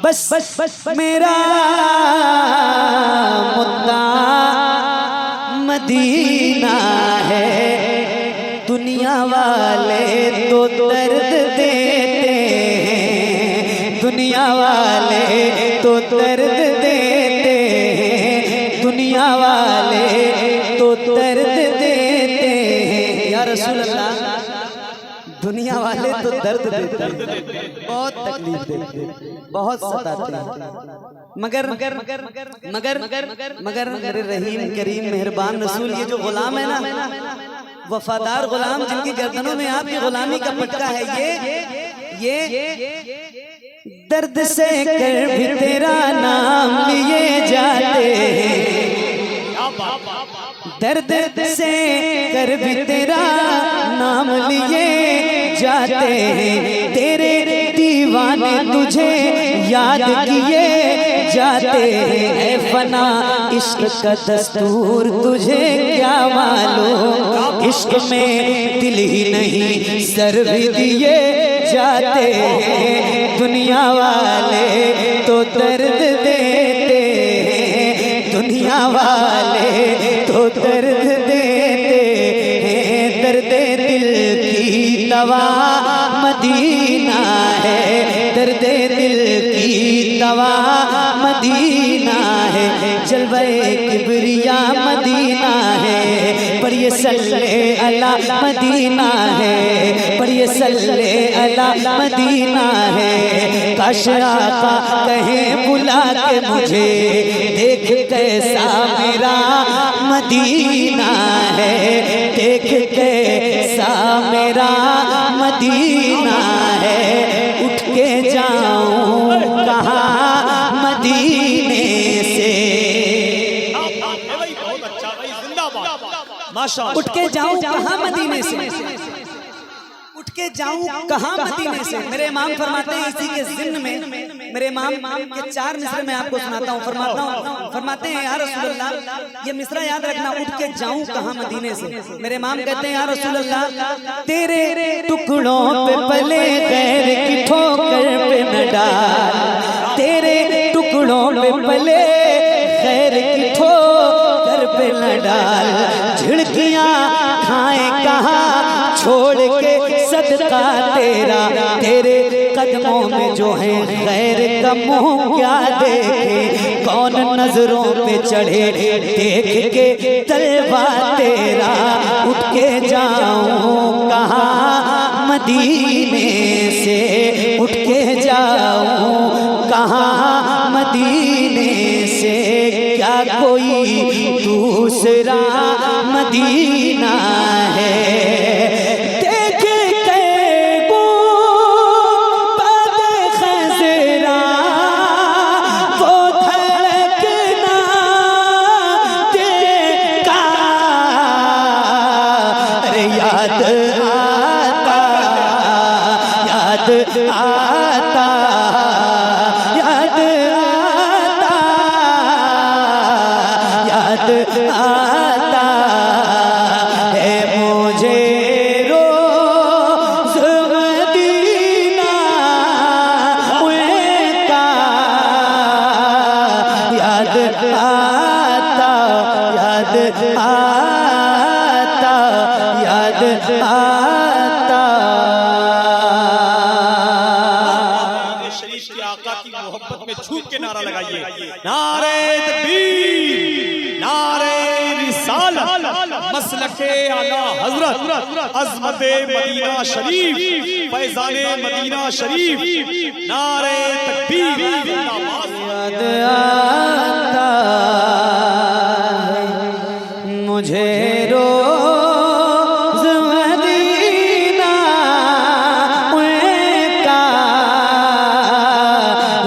بس میرا مدعا مدینہ ہے، دنیا والے تو درد دیتے ہیں، دنیا والے تو درد دیتے ہیں، دنیا والے تو درد دیتے ہیں۔ یا رسول اللہ، دنیا والے تو درد دیتے ہیں، بہت تکلیف دیتے ہیں، بہت ستاتے ہیں، مگر میرے رحیم کریم مہربان رسول، یہ جو غلام ہے نا، وفادار غلام جن کی گردنوں میں آپ کی غلامی کا پٹکا ہے، یہ درد سے کر بھی تیرا نام لیے جاتے ہیں، درد سے کر بھی تیرا نام لیے جاتے ہیں، تیرے دیوانے تجھے یاد کیے جاتے ہیں، اے فنا عشق کا دستور تجھے کیا معلوم، عشق میں دل ہی نہیں سر بھی دیے جاتے ہیں، دنیا والے تو درد دیتے ہیں، دنیا والے تو درد دیتے ہیں، درد دل کی دوا مدینہ ہے، درد دل کی دوا مدینہ ہے، جلوہ کبریا مدینہ ہے، پر یہ صلی علی مدینہ ہے، پر یہ صلی علی مدینہ ہے، کاش آقا کہیں بلا کے مجھے دیکھ کیسا میرا مدینہ ہے، دیکھ کیسا میرا مدینہ ہے، اٹھ کے جاؤں کہاں مدینے سے، اٹھ کے جاؤں کہاں مدینے سے، اٹھ کے جاؤں کہاں مدینے سے۔ میرے امام فرماتے ہیں اسی کے ضمن میں، میرے امام کے 4 مصرے میں آپ کو سناتا ہوں، فرماتے ہیں یا رسول اللہ، یہ مصرع یاد رکھنا، اٹھ کے جاؤں کہاں مدینے سے۔ میرے امام کہتے ہیں یا رسول اللہ، تیرے ٹکڑوں پہ پلے غیر کی ٹھوکر پہ نہ ڈال، تیرے ٹکڑوں پہ پلے غیر کی ٹھوکر پہ نہ ڈال، جھڑکیاں کھائیں کہاں چھوڑ کے صدقہ تیرا، تیرے قدموں میں جو ہے غیر کا منہ کیا دیکھے، کون نظروں پہ چڑھے دیکھ کے طلبہ تیرا، اٹھ کے جاؤں کہاں مدینے سے، اٹھ کے جاؤں کہاں مدینے سے، کیا کوئی دوسرا مدینہ ہے، آتا ہے مجھے روز مدینہ کا، یاد آتا، یاد آتا، یاد آتا۔ شریف کے آقا کی محبت میں جھوٹ کے نعرہ لگائیے، نعرہ تکبیر، نعرہ رسالت، مسلک اعلی حضرت، عظمت مدینہ شریف، فیضان مدینہ شریف، نعرہ تکبیر۔ یاد آتا ہے مجھے روز مدینہ کا،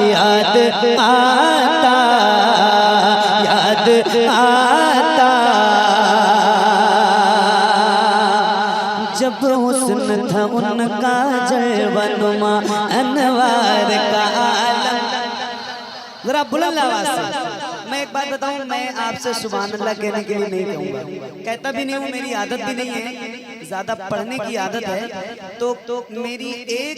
یاد آتا، یاد آتا، جب حسن تھا ان کا جلوہ نما انوار کا عالم۔ ذرا بلند آواز سے میں ایک بات بتاؤں، میں آپ سے سبحان اللہ کہنے کے لیے نہیں کہوں گا، کہتا بھی نہیں ہوں، میری عادت بھی نہیں ہے، زیادہ پڑھنے کی عادت ہے، تو میری ایک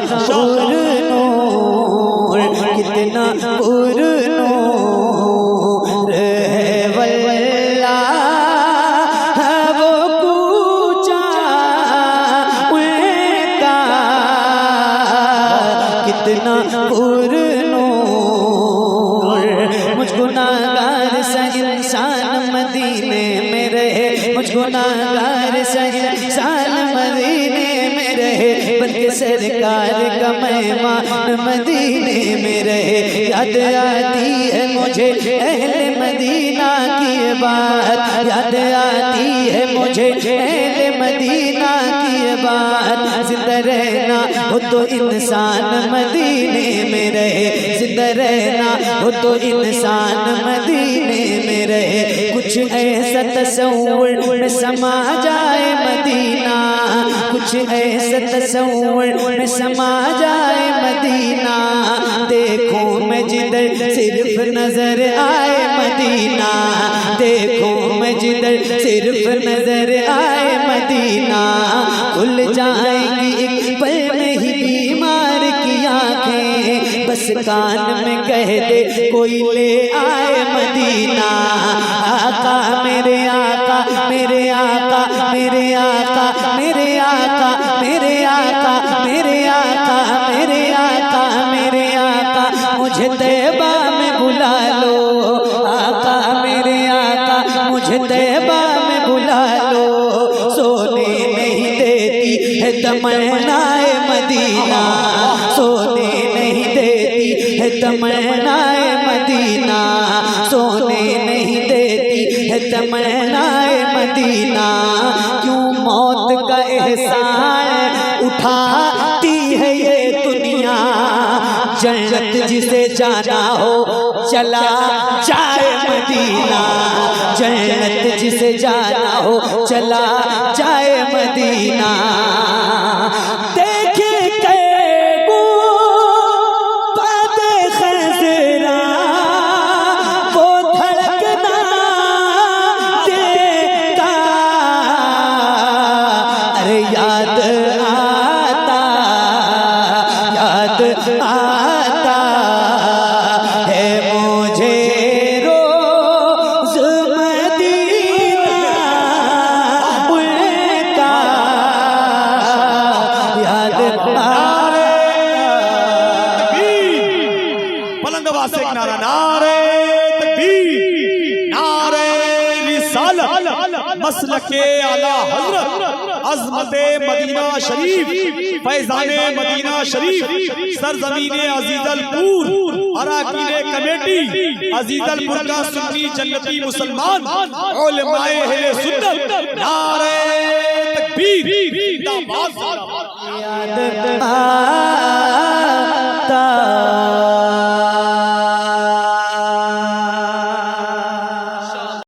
پر نور کتنا پر نور ہے واللہ وہ کوچا ان کا کتنا پر نور مجھ گناہگار سا انسان مدینے میں رہے مجھ گناہگار سا انسان مدینے میں رہے بلکہ سرکار کا مہمان مدینے میں رہے یاد آتی ہے مجھے اہل مدینہ کی بات یاد آتی ہے مجھے اہل مدینہ کی بات زندہ رہنا ہو تو انسان مدینے میں رہے زندہ رہنا ہو تو انسان مدینے میں رہے کچھ ایسا تصور میں سما جائے مدینہ کچھ ایسا تصور میں سما جائے مدینہ دیکھوں میں جدھر صرف نظر آئے مدینہ دیکھوں میں جدھر صرف نظر آئے مدینہ کھل جائیں گی ایک پل میں ہی بیمار کی آنکھیں بس کان میں کہہ دے کوئی لے آئے مدینہ آقا میرے آقا میرے آقا میرے آقا میرے آقا میرے آقا میرے آقا میرے آقا میرے آقا مجھے طیبہ میں بلا لو آقا میرے آقا مجھے طیبہ میں بلا لو سونے نہیں دیتی ہے تمنا مدینہ سونے نہیں دیتی ہے تمنا مدینہ سونے نہیں دیتی ہے تمنا مدینہ کیوں موت کا احسان اٹھاتی ہے یہ دنیا جنت جسے جانا ہو چلا جائے مدینہ جنت جسے جانا ہو چلا جائے مدینہ دیکھے کیگو باد خزرا وہ دھڑکنا دیتا ارے یاد آتا ہے مجھے روز مدینہ ان کا یاد بلند آواز سے ایک نعرہ نعرہ تکبیر نعرہ رسالت مسلک اعلی حضرت عظمت مدینہ شریف فیضان مدینہ شریف سرزمین عزیز الپور اراکین کمیٹی عزیز الپور کا سنی جنتی مسلمان علماء اہل سنت نعرہ تکبیر یاد آتا